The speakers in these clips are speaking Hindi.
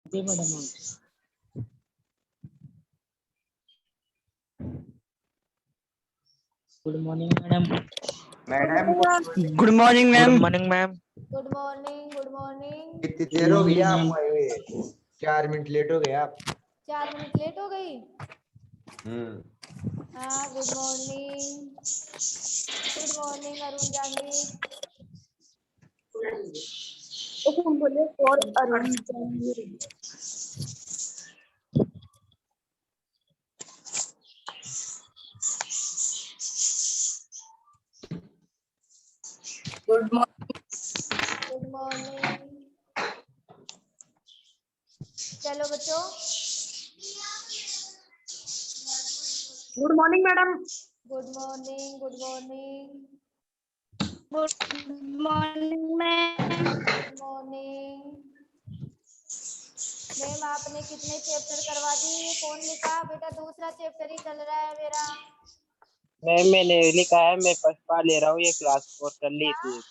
Good morning madam. Madam good morning ma'am. Good morning ma'am. Good morning, good morning. कितनी देर हो गई आप आए हुए? 4 मिनट लेट हो गए आप। 4 मिनट लेट हो गई। हाँ, good morning. Good morning Arun Jandi. बोले और Arun Jandi. Good morning. Good morning. चलो बच्चों। Good morning madam. Good morning, good morning. Good morning ma'am. Good morning. Ma'am आपने कितने चैप्टर करवा दिए? कौन लिखा? बेटा दूसरा चैप्टर ही चल रहा है मेरा। मैम मैंने लिखा है, मैं पढ़ ले रहा हूँ ये क्लास और कर ली क्या? थी।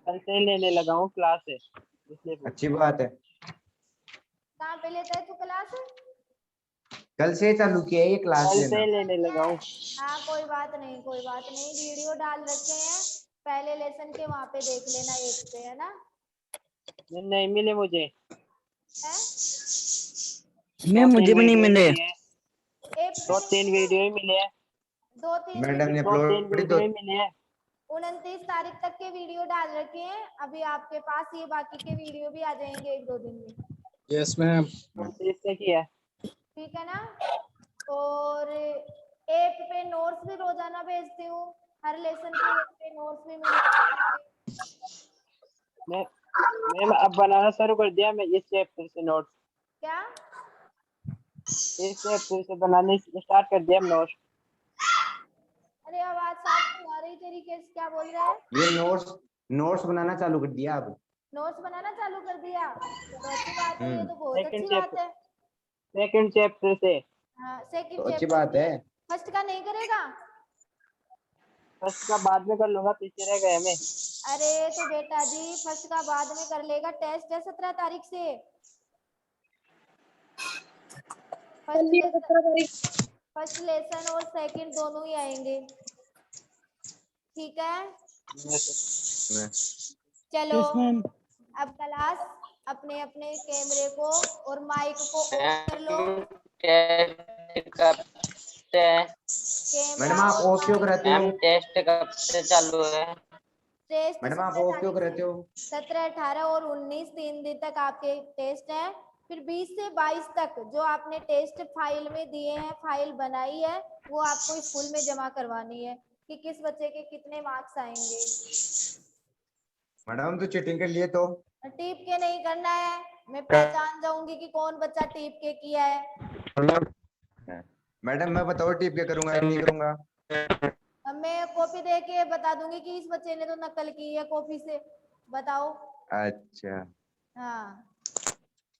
कल से लेने लगा हूँ क्लास है इसलिए। अच्छी बात है। कहाँ पे लेता है तू क्लास? कल से चालू किया है ये क्लास कल लेना। से लेने लगा हूँ। हाँ कोई बात नहीं, कोई बात नहीं। वीडियो डाल रखे हैं पहले लेसन के, वहाँ पे देख लेना एक पे, है ना? नहीं मिले मुझे। है? मैम मुझे भी नहीं मिले। एक पे 2-3 वीडियो ही मिले हैं। 2-3 मैडम ने 2-3 अपलोड वीडियो ही मिले हैं। 29 तारीख तक के वीडियो डाल रखे हैं अभी आपके पास। ये बाकी के वीडियो भी आ जाएंगे 1-2 दिन में। Yes ma'am. 29 तक ही है। ठीक है ना? और ऐप पे नोट्स भी रोजाना भेजती हूँ। हर लेसन के ऐप पे नोट्स भी मिल मैम अब बनाना शुरू कर दिया मैं इस चैप्टर से नोट्स। क्या? इस चैप्टर से बनाने स्टार्ट कर दिया नोट्स। अरे आवाज साफ नहीं आ रही तेरी। कैसे क्या बोल रहा है? ये नोट्स बनाना चालू कर दिया अब। नोट्स बनाना चालू कर दिया? चलो अच्छी बात है, ये तो बहुत सेकंड अच्छी बात है। चैप्टर से। हाँ तो सेकंड अच्छी चैप्टर बात है। फर्स्ट का नहीं करेगा? फर्स्ट का बाद में कर लूंगा, पीछे रह गए मैं। अरे तो बेटा जी फर्स्ट का बाद में कर लेगा। टेस्ट है 17 तारीख से। फर्स्ट लेसन और सेकंड दोनों ही आएंगे। ठीक है? चलो अब क्लास अपने अपने कैमरे को और माइक को ऑफ कर लो। कैमरा मैडम आप और ऑफ क्यों कराते हो? टेस्ट कब से चालू है? टेस्ट मैडम आप 17 ऑफ क्यों तारीख कराते से। हो? 17, 18 और 19 3 दिन तक आपके टेस्ट हैं। फिर 20 से 22 तक जो आपने टेस्ट फाइल में दिए हैं, फाइल बनाई है, वो आपको स्कूल में जमा करवानी है कि किस बच्चे के कितने मार्क्स आएंगे। मैडम तो चीटिंग कर लिए तो? टीप के नहीं करना है। मैं पहचान जाऊंगी कि कौन बच्चा टीप के किया है। मैडम मैं बताओ टीप के करूंगा या नहीं करूंगा? अब मैं कॉपी दे के बता दूंगी कि इस बच्चे ने तो नकल की है कॉपी से। बताओ। अच्छा हाँ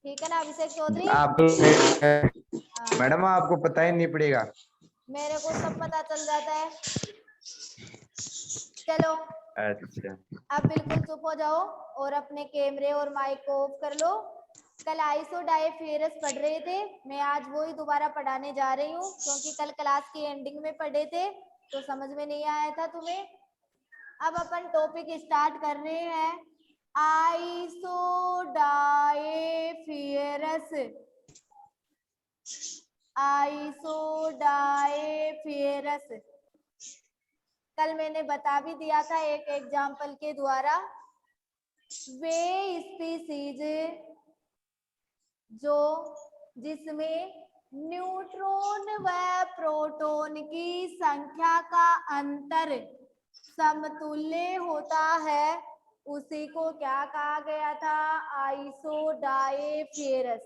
ठीक है ना अभिषेक चौधरी? आप हाँ मैडम आपको पता ही नहीं पड़ेगा। मेरे को सब पता चल जाता है। चलो अच्छा अब बिल्कुल चुप हो जाओ और अपने कैमरे और माइक को ऑफ कर लो। कल आइसोडायफेरस पढ़ रहे थे, मैं आज वो ही दोबारा पढ़ाने जा रही हूँ क्योंकि कल क्लास की एंडिंग में पढ़े थे तो समझ में नहीं आया था तुम्हें। अब अपन टॉपिक स्टार्ट कर रहे हैं। आइसोडायफेरस। आइसोडायफेरस कल मैंने बता भी दिया था एक एग्जाम्पल के द्वारा। वे स्पीसीज जो जिसमें न्यूट्रॉन व प्रोटॉन की संख्या का अंतर समतुल्य होता है उसी को क्या कहा गया था? आइसोडायफेरस।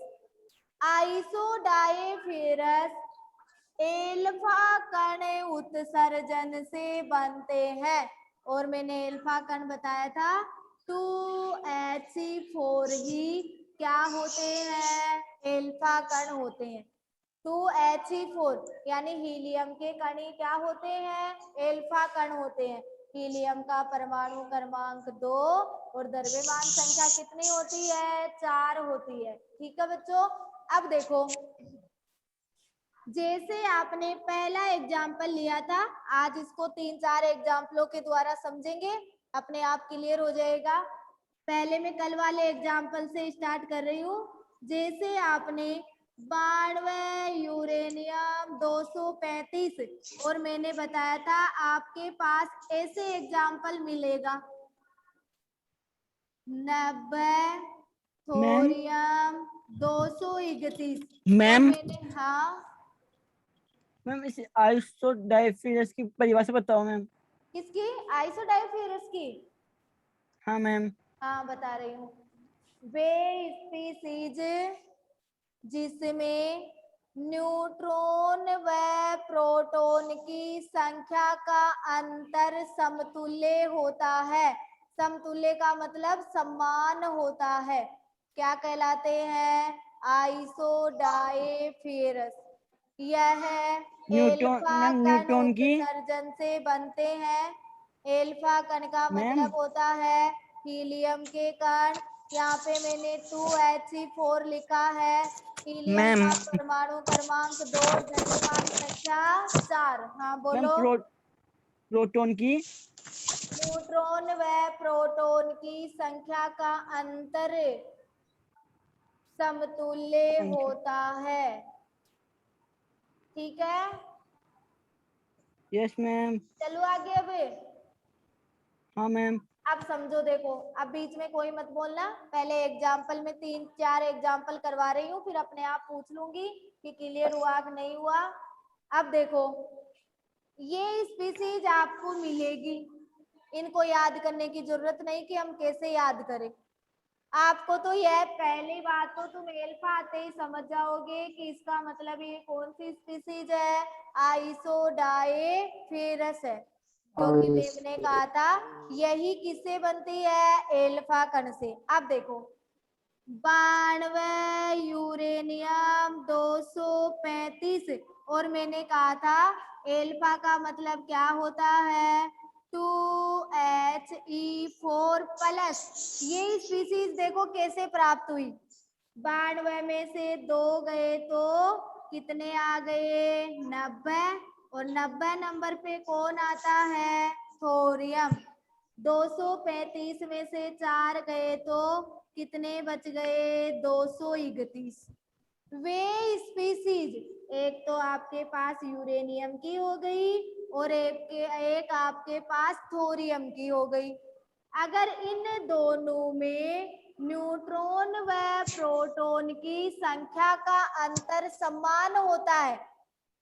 आइसोडायफेरस एल्फा कण उत्सर्जन से बनते हैं और मैंने एल्फा कण बताया था 2H4 ही क्या होते हैं? एल्फा कण होते हैं। 2He4 यानी हीलियम के कण ही क्या होते हैं? एल्फा कण होते हैं। हीलियम का परमाणु क्रमांक 2 और द्रव्यमान संख्या कितनी होती है? 4 होती है। ठीक है बच्चों। अब देखो, जैसे आपने पहला एग्जाम्पल लिया था, आज इसको 3-4 एग्जाम्पलों के द्वारा समझेंगे, अपने आप क्लियर हो जाएगा। पहले मैं कल वाले एग्जाम्पल से स्टार्ट कर रही हूँ। जैसे आपने 92 यूरेनियम 235 और मैंने बताया था आपके पास ऐसे एग्जाम्पल मिलेगा 90 थोरियम 231 और मैम मैंने, हाँ मैम इस आइसोडाइफिरस की परिभाषा बताओ मैम। किसकी? आइसोडाइफेरस की? हाँ मैम। हाँ बता रही हूँ। वे स्पीसीज जिसमें न्यूट्रॉन व प्रोटॉन की संख्या का अंतर समतुल्य होता है। समतुल्य का मतलब समान होता है, क्या कहलाते हैं? आइसोडाइफेरस। यह न्यूट्रॉन एल्फा मैम, कण न्यूट्रॉन की उत्सर्जन से बनते हैं। एल्फा कण का मैम। मतलब होता है हीलियम के कण। यहाँ पे मैंने 2He4 लिखा है। हीलियम मैम का परमाणु क्रमांक 2, द्रव्यमान संख्या 4। हाँ मैम बोलो। प्रोटॉन की न्यूट्रॉन व प्रोटॉन की संख्या का अंतर समतुल्य संख्या। होता है। ठीक है, यस मैम। चलो आगे। अब हाँ मैम। अब समझो, देखो अब बीच में कोई मत बोलना। पहले एग्जाम्पल में 3-4 एग्जाम्पल करवा रही हूँ, फिर अपने आप पूछ लूंगी कि क्लियर हुआ कि नहीं हुआ। अब देखो, ये स्पीसीज आपको मिलेगी, इनको याद करने की जरूरत नहीं कि हम कैसे याद करें। आपको तो यह पहली बात तो तुम एल्फा आते ही समझ जाओगे कि इसका मतलब ये कौन सी स्पीसीज है? आइसोडाइफेरस है, क्योंकि मैम ने कहा था यही किससे बनती है? एल्फा कण से। अब देखो, 92 यूरेनियम 235 और मैंने कहा था एल्फा का मतलब क्या होता है? 2He4 plus. ये स्पीसीज देखो कैसे प्राप्त हुई। 92 में से 2 गए तो कितने आ गए? 90। और 90 नंबर पे कौन आता है? थोरियम। 235 में से 4 गए तो कितने बच गए? 231। वे स्पीसीज, एक तो आपके पास यूरेनियम की हो गई और एक आपके पास थोरियम की हो गई। अगर इन दोनों में न्यूट्रॉन व प्रोटॉन की संख्या का अंतर समान होता है,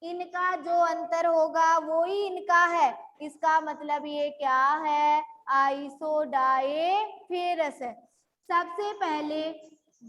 इनका जो अंतर होगा वो ही इनका है, इसका मतलब ये क्या है? आइसोडाइफेरस है। सबसे पहले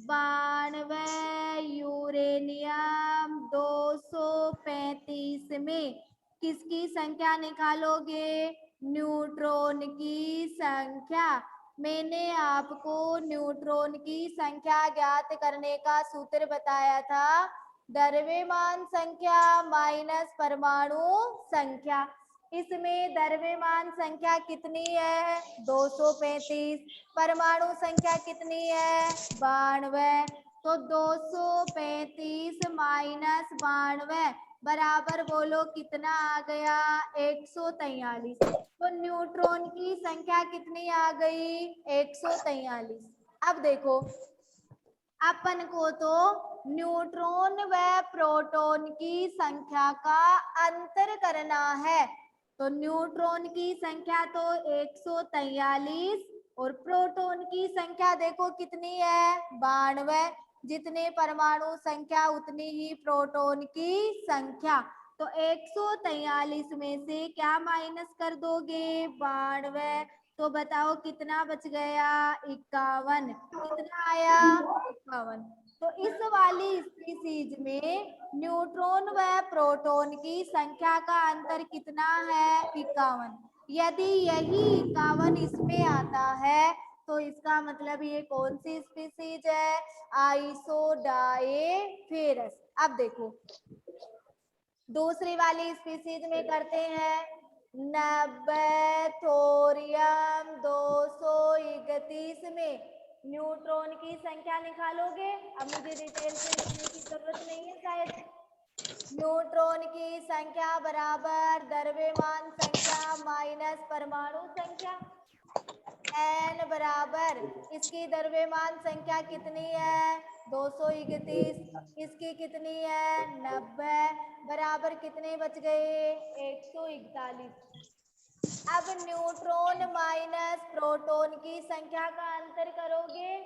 92 यूरेनियम 235 में किसकी संख्या निकालोगे? न्यूट्रॉन की संख्या। मैंने आपको न्यूट्रॉन की संख्या ज्ञात करने का सूत्र बताया था, द्रव्यमान संख्या माइनस परमाणु संख्या। इसमें द्रव्यमान संख्या कितनी है? 235। परमाणु संख्या कितनी है? 92। तो 235 माइनस 92 बराबर बोलो कितना आ गया? 143। तो न्यूट्रॉन की संख्या कितनी आ गई? 143। अब देखो, अपन को तो न्यूट्रॉन व प्रोटॉन की संख्या का अंतर करना है। तो न्यूट्रॉन की संख्या तो 143 और प्रोटॉन की संख्या देखो कितनी है? 92। जितने परमाणु संख्या उतनी ही प्रोटॉन की संख्या। तो 143 में से क्या माइनस कर दोगे? 92। तो बताओ कितना बच गया? 51। कितना आया? 51। तो इस वाली स्पीसीज में न्यूट्रॉन व प्रोटॉन की संख्या का अंतर कितना है? 51। यदि यही 51 इसमें आता है तो इसका मतलब ये कौन सी स्पीसीज है? आइसोडाइफेरस। अब देखो, दूसरी वाली स्पीसीज में करते हैं। 90 थोरियम 231 में न्यूट्रॉन की संख्या निकालोगे। अब मुझे डिटेल से लिखने की जरूरत नहीं है शायद। न्यूट्रॉन की संख्या बराबर द्रव्यमान संख्या माइनस परमाणु संख्या। n बराबर इसकी द्रव्यमान संख्या कितनी है 231, इसकी कितनी है 90, बराबर कितने बच गए 141। अब न्यूट्रॉन माइनस प्रोटॉन की संख्या का अंतर करोगे।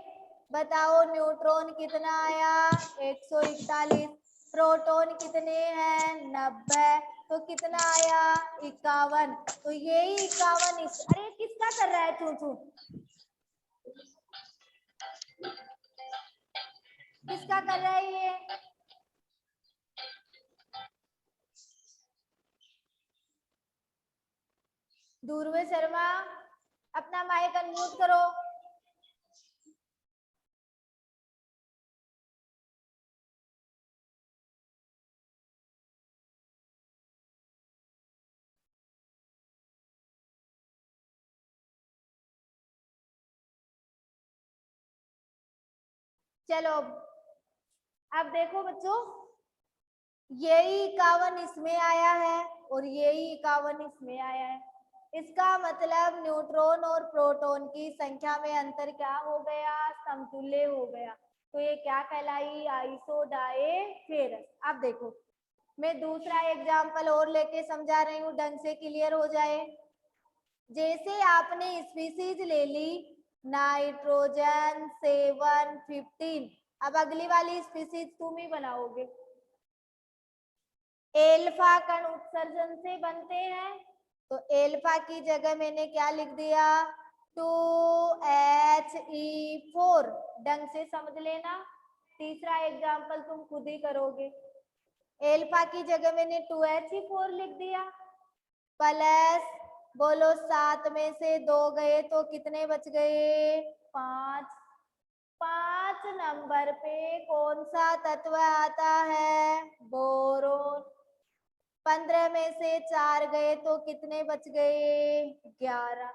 बताओ न्यूट्रॉन कितना आया 141, प्रोटॉन कितने हैं 90, तो कितना आया 51। तो यही 51 अरे किसका कर रहा है चू चू, किसका कर रहा है ये? दूरवे शर्मा, अपना माइक अनम्यूट करो। चलो अब देखो बच्चों, यही 51 इसमें आया है और यही 51 इसमें आया है। इसका मतलब न्यूट्रॉन और प्रोटॉन की संख्या में अंतर क्या हो गया, समतुल्य हो गया। तो ये क्या कहलाई, आइसोडायफेरस। अब देखो मैं दूसरा एग्जाम्पल और लेके समझा रही हूँ, ढंग से क्लियर हो जाए। जैसे आपने स्पीसीज ले ली नाइट्रोजन 715, अब अगली वाली स्पीसीज तुम ही बनाओगे। एल्फा कण उत्सर्जन से बनते हैं, तो एल्फा की जगह मैंने क्या लिख दिया 2He4। ढंग से समझ लेना, तीसरा एग्जाम्पल तुम खुद ही करोगे। एल्फा की जगह मैंने 2He4 लिख दिया, प्लस बोलो 7 में से 2 गए तो कितने बच गए 5। 5 नंबर पे कौन सा तत्व आता है बोरोन। 15 में से 4 गए तो कितने बच गए 11।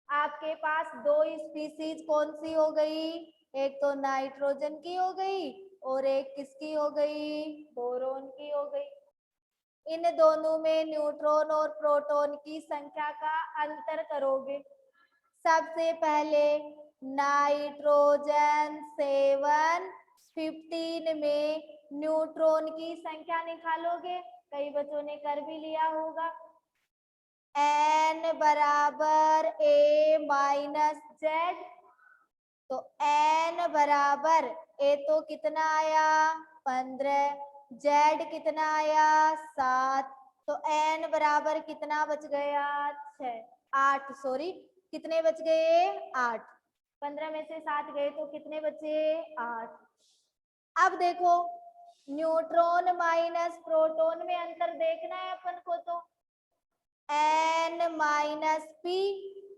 आपके पास 2 स्पीसीज कौन सी हो गई, एक तो नाइट्रोजन की हो गई और एक किसकी हो गई बोरोन की हो गई। इन दोनों में न्यूट्रॉन और प्रोटॉन की संख्या का अंतर करोगे। सबसे पहले नाइट्रोजन 715 में न्यूट्रॉन की संख्या निकालोगे, कई बच्चों ने कर भी लिया होगा। n बराबर a माइनस जेड, तो n बराबर a तो कितना आया 15, z कितना आया 7, तो n बराबर कितना बच गया 8 सॉरी कितने बच गए 8। 15 में से 7 गए तो कितने बचे 8। अब देखो न्यूट्रॉन माइनस प्रोटॉन में अंतर देखना है अपन को, तो n माइनस p,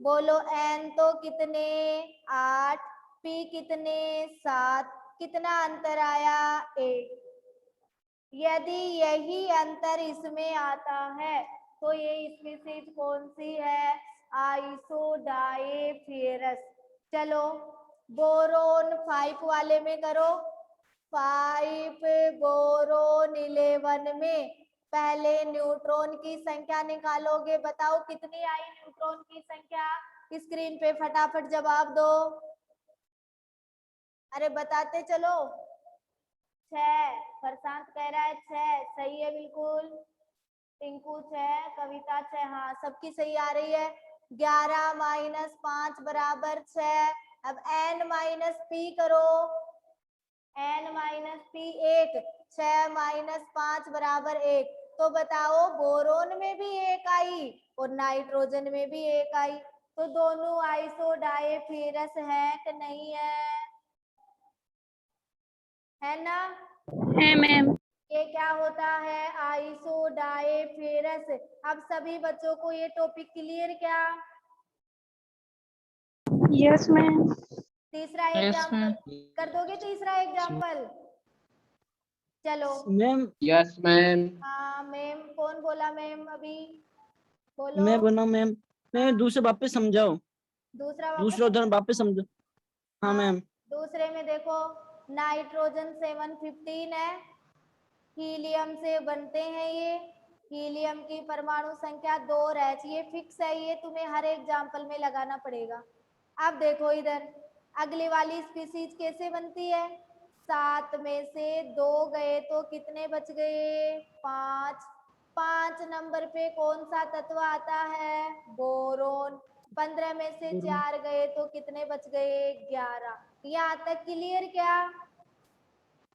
बोलो n तो कितने 8, p कितने 7, कितना अंतर आया 1। यदि यही अंतर इसमें आता है तो ये स्पीसीज कौन सी है आइसोडायफेरस। चलो बोरोन 5 वाले में करो। 5 बोरोन 11 में पहले न्यूट्रॉन की संख्या निकालोगे। बताओ कितनी आई न्यूट्रॉन की संख्या, स्क्रीन पे फटाफट जवाब दो। अरे बताते चलो। 6, प्रशांत कह रहा है 6, सही है बिल्कुल। टिंकू 6, कविता 6, हाँ सबकी सही आ रही है। 11 माइनस 5 बराबर 6। अब n माइनस p करो, n माइनस p 1, 6 माइनस 5 बराबर 1। तो बताओ बोरोन में भी 1 आई और नाइट्रोजन में भी 1 आई, तो दोनों आइसोडायफेरस है कि नहीं है ना? है मैम। ये क्या होता है आइसोडायफेरस। अब सभी बच्चों को ये टॉपिक क्लियर क्या? Yes ma'am. तीसरा एग्जाम्पल कर दोगे, तीसरा एग्जाम्पल। चलो मैम यस मैम। हाँ मैम, कौन बोला मैम अभी? बोलो। मैं बना मैम। मैं दूसरे वापस समझाओ, दूसरा दूसरा उदाहरण वापस समझो। हाँ मैम। दूसरे में देखो, नाइट्रोजन 715 है, हीलियम से बनते हैं ये। हीलियम की परमाणु संख्या 2 रहती है, फिक्स है ये, तुम्हें हर एग्जाम्पल में लगाना पड़ेगा। अब देखो इधर, अगली वाली स्पीसीज कैसे बनती है। 7 में से 2 गए तो कितने बच गए, 5। 5 नंबर पे कौन सा तत्व आता है, बोरोन। 15 में से 4 गए तो कितने बच गए, 11। यहाँ तक क्लियर क्या।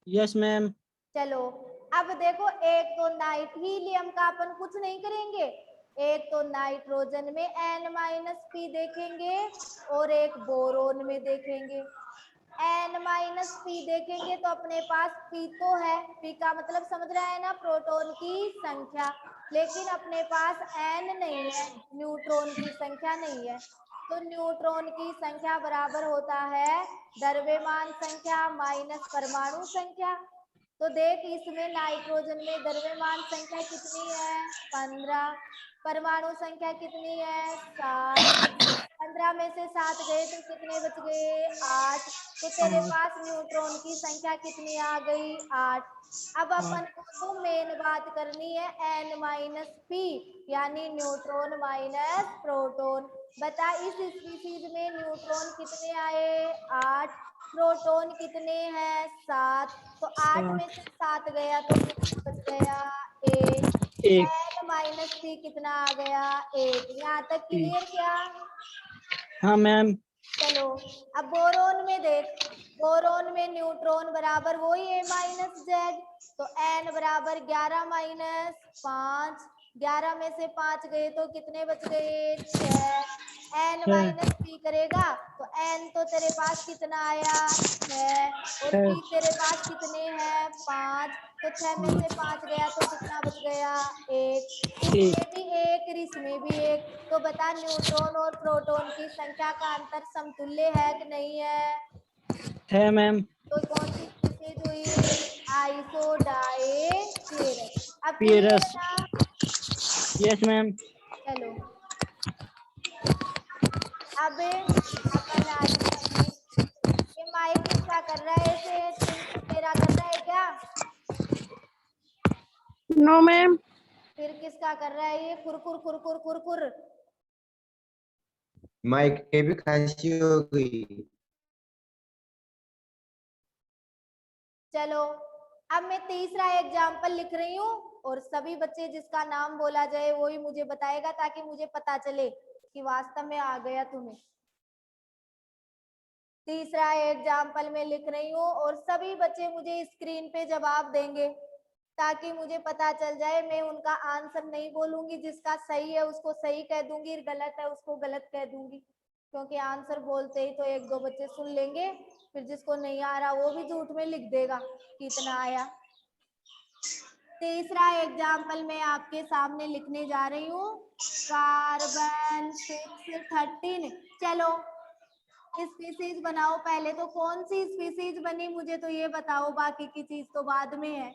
Yes ma'am. चलो अब देखो, एक तो नाइट हीलियम का अपन कुछ नहीं करेंगे, एक तो नाइट्रोजन में N-P देखेंगे और एक बोरोन में देखेंगे। N-P देखेंगे तो अपने पास P तो है, P का मतलब समझ रहा है ना, प्रोटॉन की संख्या, लेकिन अपने पास N नहीं है, न्यूट्रॉन की संख्या नहीं है। तो न्यूट्रॉन की संख्या बराबर होता है द्रव्यमान संख्या माइनस परमाणु संख्या। तो देख, इसमें नाइट्रोजन में द्रव्यमान संख्या कितनी है, 15। परमाणु संख्या कितनी है, 7। 15 में से 7 गए तो कितने बच गए, 8। तो तेरे पास न्यूट्रॉन की संख्या कितनी आ गई, 8। अब अपन को तो मेन बात करनी है N-P, यानी न्यूट्रॉन माइनस प्रोटॉन। बता, इस स्पीसीज में न्यूट्रॉन कितने आए, 8। प्रोटॉन कितने हैं, 7। तो 8 में से 7 गया तो कितना बच गया, 1। एक। N-P कितना आ गया, 1। यहाँ तक क्लियर क्या। हाँ मैम। चलो अब बोरोन में देख, बोरोन में न्यूट्रॉन बराबर वही A-Z, तो N बराबर 11 माइनस 5। 11 में से 5 गए तो कितने बच गए, 6। N-P करेगा तो N तो तेरे पास कितना आया, 6, और P तेरे पास कितने हैं, 5। तो 6 में से 5 गया तो कितना बच गया, 1। इसमें भी 1 और इसमें भी 1। तो बता, न्यूट्रॉन और प्रोटॉन की संख्या का अंतर समतुल्य है कि नहीं है मैम। तो कौन सी स्पीशीज हुई, आइसोडाइफेरस। अब क्लियर पेरस। ना। Yes ma'am. चलो अब अपन आगे बढ़े। ये माइक किसका कर रहा है, ऐसे चिंटू तेरा कर रहा है क्या, नो मैम। फिर किसका कर रहा है ये, कुरकुर कुरकुर कुरकुर। माइक के भी खांसी हो गई। चलो अब मैं तीसरा एग्जाम्पल लिख रही हूँ, और सभी बच्चे जिसका नाम बोला जाए वही मुझे बताएगा, ताकि मुझे पता चले कि वास्तव में आ गया तुम्हें। तीसरा एग्जाम्पल में लिख रही हूँ और सभी बच्चे मुझे स्क्रीन पे जवाब देंगे, ताकि मुझे पता चल जाए। मैं उनका आंसर नहीं बोलूंगी, जिसका सही है उसको सही कह दूंगी, गलत है उसको गलत कह दूंगी, क्योंकि आंसर बोलते ही तो 1-2 बच्चे सुन लेंगे, फिर जिसको नहीं आ रहा वो भी झूठ में लिख देगा कितना आया। तीसरा एग्जाम्पल मैं आपके सामने लिखने जा रही हूँ, कार्बन 613। चलो स्पीसीज बनाओ पहले, तो कौन सी स्पीसीज बनी मुझे तो ये बताओ, बाकी की चीज तो बाद में है।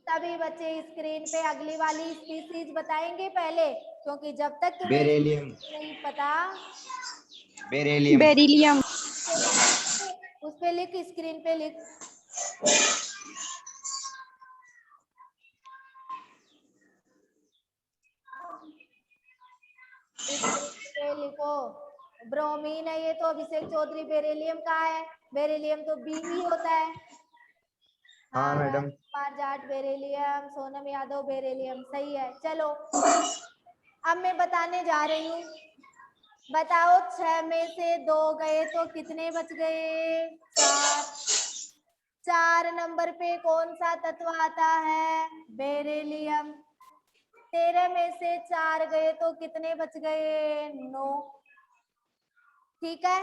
सभी बच्चे स्क्रीन पे अगली वाली स्पीसीज बताएंगे पहले, क्योंकि जब तक तुम्हें बेरिलियम। नहीं पता, बेरिलियम। बेरिलियम। उस पे लिख, स्क्रीन पे लिख। स्क्रीन पे लिखो, ब्रोमीन है ये तो, अभिषेक चौधरी। बेरिलियम का है, बेरिलियम तो Be होता है। हाँ madam. Kumar Jat beryllium, Sonam Yadav beryllium, सही है। चलो अब मैं बताने जा रही हूँ, बताओ 6 में से 2 गए तो कितने बच गए, 4। 4 नंबर पे कौन सा तत्व आता है, बेरिलियम। 13 में से 4 गए तो कितने बच गए, 9। ठीक है,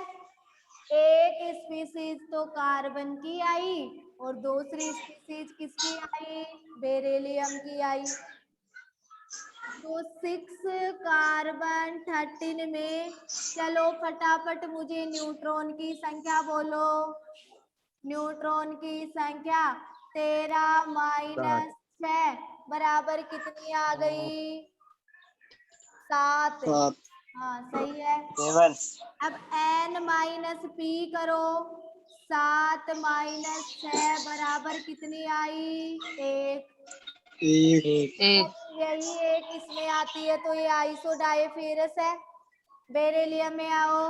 एक स्पीसीज तो कार्बन की आई और दूसरी स्पीसीज किसकी आई, बेरिलियम की आई। तो 6 कार्बन 13 में, चलो फटाफट मुझे न्यूट्रॉन की संख्या बोलो। न्यूट्रॉन की संख्या 13 माइनस 6 बराबर कितनी आ गई, 7। 7 हाँ सही है। 7 अब n माइनस p करो। 7 माइनस 6 बराबर कितनी आई? 1। 1 यही एक इसमें आती है तो ये आइसोडाइफेरस है। बेरिलियम में आओ।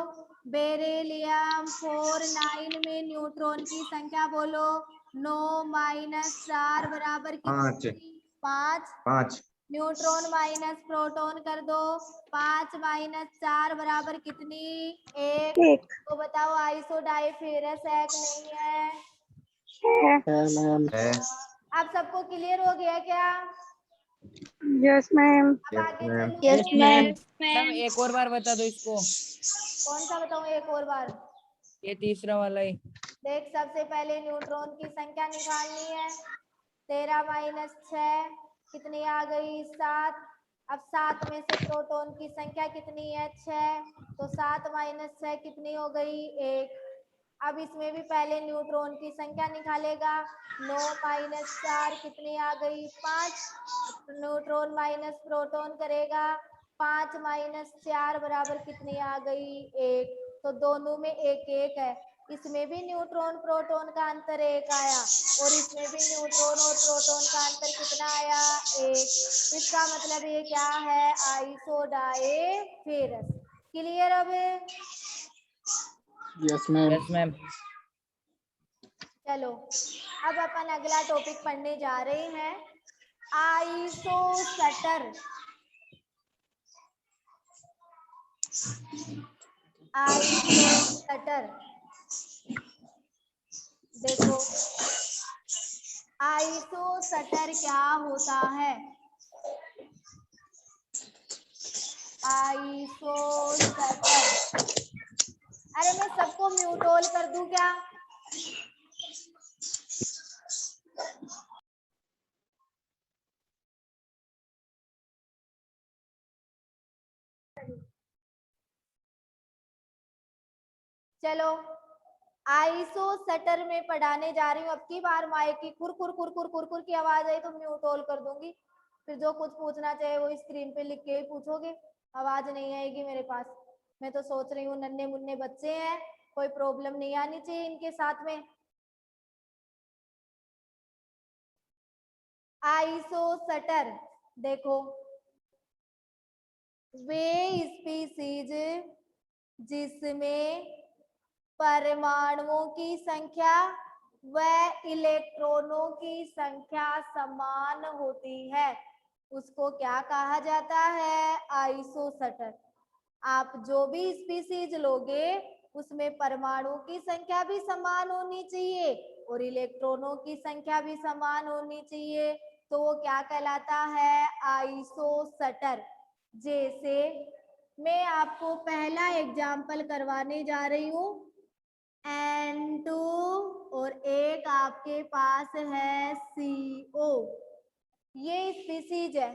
बेरिलियम 49 में न्यूट्रॉन की संख्या बोलो। 9 माइनस 4 बराबर पाँच। कितनी? 5। 5 न्यूट्रॉन माइनस प्रोटॉन कर दो। 5 माइनस 4 बराबर कितनी? 1। एक तो बताओ आइसोडाइफेरस है कि नहीं है? है। है मैम। है। आप सबको क्लियर हो गया क्या? Yes ma'am. अब आगे मैम। चलूं? Yes ma'am. मैम एक और बार बता दो इसको। कौन सा बताऊं एक और बार? ये तीसरा वाला ही। देख, सबसे पहले न्यूट्रॉन की संख्या निकालनी है। 13 माइनस 6 कितनी आ गई? 7। अब 7 में से प्रोटॉन की संख्या कितनी है? 6। तो 7 माइनस 6 कितनी हो गई? 1। अब इसमें भी पहले न्यूट्रॉन की संख्या निकालेगा। 9 माइनस 4 कितनी आ गई? 5। न्यूट्रॉन माइनस प्रोटॉन करेगा। 5 माइनस 4 बराबर कितनी आ गई? 1। तो दोनों में 1 1 है। इसमें भी न्यूट्रॉन प्रोटॉन का अंतर 1 आया और इसमें भी न्यूट्रॉन और प्रोटॉन का अंतर कितना आया? 1। इसका मतलब ये क्या है? आइसोडाइफेरस। क्लियर? अब यस मैम। Yes ma'am. चलो, अब अपन अगला टॉपिक पढ़ने जा रहे हैं, आइसोसटर। आइसोसटर देखो, आइसोसटर क्या होता है? आइसोसटर, अरे मैं सबको म्यूट ऑल कर दूं क्या? चलो, आइसोसटर में पढ़ाने जा रही हूँ। अब की बार माइक की कुर कुर कुर कुर कुर कुर की आवाज आई तो म्यूट ऑल कर दूंगी। फिर जो कुछ पूछना चाहे वो स्क्रीन पे लिख के ही पूछोगे, आवाज नहीं आएगी मेरे पास। मैं तो सोच रही हूँ नन्हे मुन्ने बच्चे हैं, कोई प्रॉब्लम नहीं आनी चाहिए इनके साथ में। आइसोसटर देखो, वे स्पीसीज जिसमें परमाणुओं की संख्या व इलेक्ट्रॉनों की संख्या समान होती है उसको क्या कहा जाता है? आइसोसटर। आप जो भी स्पीसीज लोगे उसमें परमाणु की संख्या भी समान होनी चाहिए और इलेक्ट्रॉनों की संख्या भी समान होनी चाहिए, तो वो क्या कहलाता है? आइसोसटर। जैसे मैं आपको पहला एग्जाम्पल करवाने जा रही हूँ, N2 और एक आपके पास है CO। ये स्पीसीज है,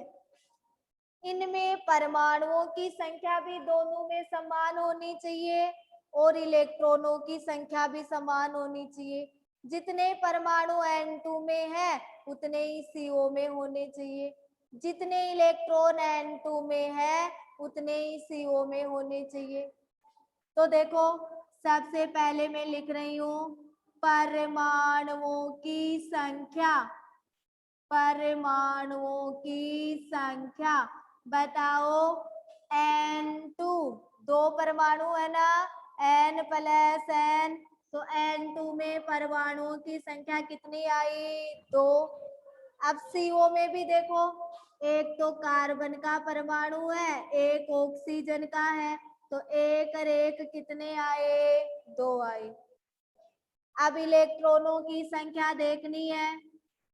इनमें परमाणुओं की संख्या भी दोनों में समान होनी चाहिए और इलेक्ट्रॉनों की संख्या भी समान होनी चाहिए। जितने परमाणु N2 में है उतने ही CO में होने चाहिए, जितने इलेक्ट्रॉन N2 में है उतने ही CO में होने चाहिए। तो देखो, सबसे पहले मैं लिख रही हूँ परमाणुओं की संख्या। परमाणुओं की संख्या बताओ। N2 दो परमाणु है ना, N प्लस N, तो N2 में परमाणुओं की संख्या कितनी आई? 2। अब CO में भी देखो, एक तो कार्बन का परमाणु है, एक ऑक्सीजन का है, तो एक और एक कितने आए? 2 आए। अब इलेक्ट्रॉनों की संख्या देखनी है,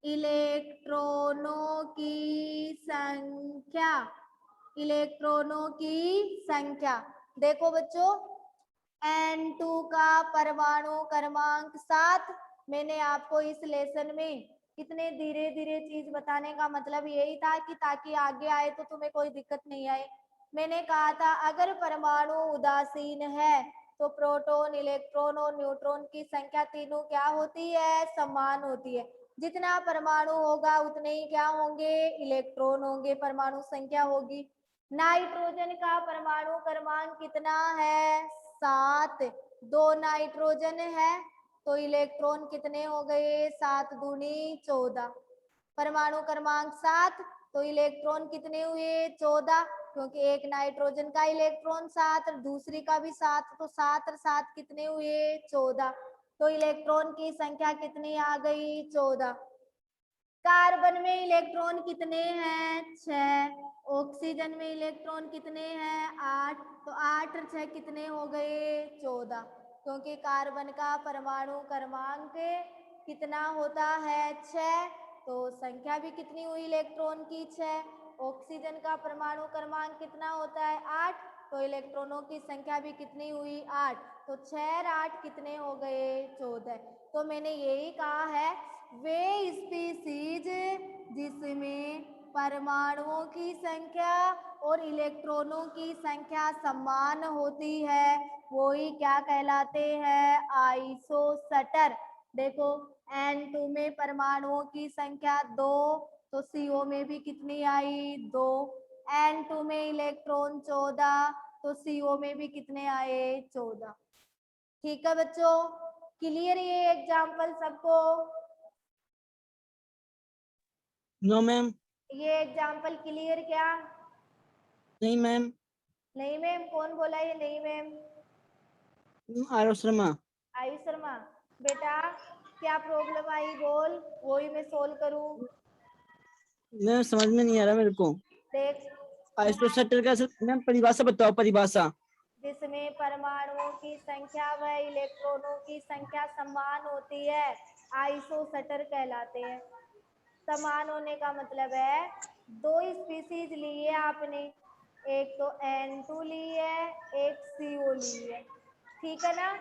इलेक्ट्रॉनों की संख्या, इलेक्ट्रॉनों की संख्या देखो बच्चों, N2 का परमाणु क्रमांक 7। मैंने आपको इस लेसन में इतने धीरे धीरे चीज बताने का मतलब यही था कि ताकि आगे आए तो तुम्हें कोई दिक्कत नहीं आए। मैंने कहा था अगर परमाणु उदासीन है तो प्रोटॉन, इलेक्ट्रॉन और न्यूट्रॉन की संख्या तीनों क्या होती है? समान होती है। जितना परमाणु होगा उतने ही क्या होंगे? इलेक्ट्रॉन होंगे, परमाणु संख्या होगी। नाइट्रोजन का परमाणु क्रमांक कितना है? 7। 2 नाइट्रोजन है तो इलेक्ट्रॉन कितने हो गए? 7 दूनी 14। परमाणु क्रमांक 7 तो इलेक्ट्रॉन कितने हुए? 14, क्योंकि एक नाइट्रोजन का इलेक्ट्रॉन 7 और दूसरी का भी 7, तो 7 और 7 कितने हुए? 14। तो इलेक्ट्रॉन की संख्या कितनी आ गई? 14। कार्बन में इलेक्ट्रॉन कितने हैं? 6। ऑक्सीजन में इलेक्ट्रॉन कितने हैं? 8। तो 8 और 6 कितने हो गए? 14, क्योंकि कार्बन का परमाणु क्रमांक कितना होता है? 6। तो संख्या भी कितनी हुई इलेक्ट्रॉन की? 6। ऑक्सीजन का परमाणु क्रमांक कितना होता है? 8। तो इलेक्ट्रॉनों की संख्या भी कितनी हुई? 8। तो 6 और 8 कितने हो गए? 14। तो मैंने यही कहा है, वे स्पीसीज जिसमें परमाणुओं की संख्या और इलेक्ट्रॉनों की संख्या समान होती है वो ही क्या कहलाते हैं? आइसोसेटर। देखो N2 में परमाणुओं की संख्या 2, तो CO में भी कितनी आई? 2। N2 में इलेक्ट्रॉन 14, तो CO में भी कितने आए? 14। ठीक है बच्चों, क्लियर ये एग्जाम्पल सबको? No ma'am. ये एग्जाम्पल क्लियर क्या? नहीं मैम। नहीं मैम? कौन बोला ये नहीं मैम? आरव शर्मा। आयु शर्मा। बेटा क्या प्रॉब्लम आई बोल, वही मैं सोल्व करूं। मैम समझ में नहीं आ रहा मेरे को। देख, आइसोसेटर का मैम परिभाषा बताओ, परिभाषा। जिसमें परमाणुओं की संख्या व इलेक्ट्रॉनों की संख्या समान होती है आइसोसेटर कहलाते हैं। समान होने का मतलब है 2 स्पीसीज लिए आपने, एक तो N2 ली है, एक CO ली है, ठीक है ना?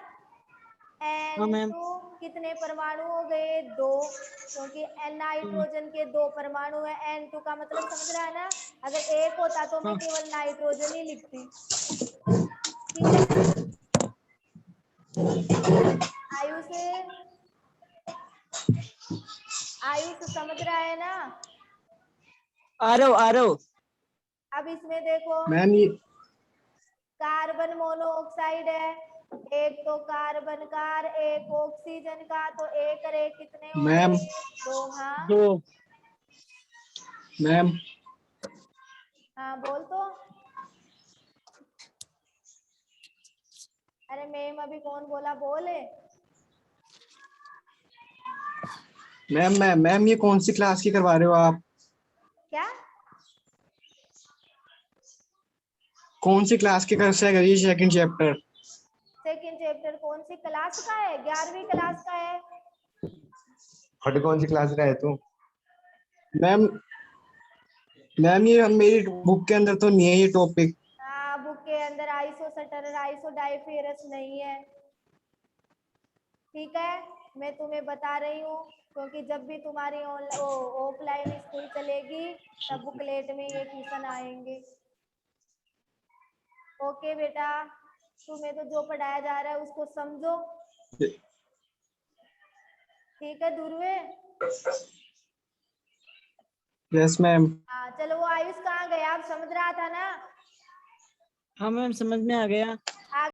हाँ मैम। N2 कितने परमाणु हो गए? 2, क्योंकि नाइट्रोजन के 2 परमाणु है। N2 का मतलब समझ रहा है ना? अगर एक होता तो मैं केवल नाइट्रोजन ही लिखती, ठीक है ना? आयुष समझ रहा है ना? आरव आरव। अब इसमें देखो, मैम ये कार्बन मोनोऑक्साइड है, एक तो कार्बन का और एक ऑक्सीजन का, तो एक और एक कितने हो मैम गए? 2। हाँ 2। मैम हाँ बोल तो। अरे मैम अभी कौन बोला? बोले। मैम ये कौन सी क्लास की करवा रहे हो आप? क्या? कौन सी क्लास की कर से करिए सेकंड चैप्टर? सेकंड चैप्टर कौन सी क्लास का है? 11वीं क्लास का है। हट कौन सी क्लास का है तू? मैम ये मेरी बुक के अंदर तो नहीं है ये टॉपिक। हाँ बुक के अंदर आइसोसेटर और आइसोडाइफेरस नहीं है, ठीक है? मैं तुम्हें बता रही हूँ, क्योंकि जब भी तुम्हारी ऑफलाइन स्कूल चलेगी तब बुकलेट में ये क्वेश्चन आएंगे। ओके बेटा, तुम्हें तो जो पढ़ाया जा रहा है उसको समझो, ठीक है ध्रुवे? Yes ma'am. हाँ चलो, वो आयुष कहाँ गया? आप समझ रहा था ना? हाँ मैम समझ में आ गया।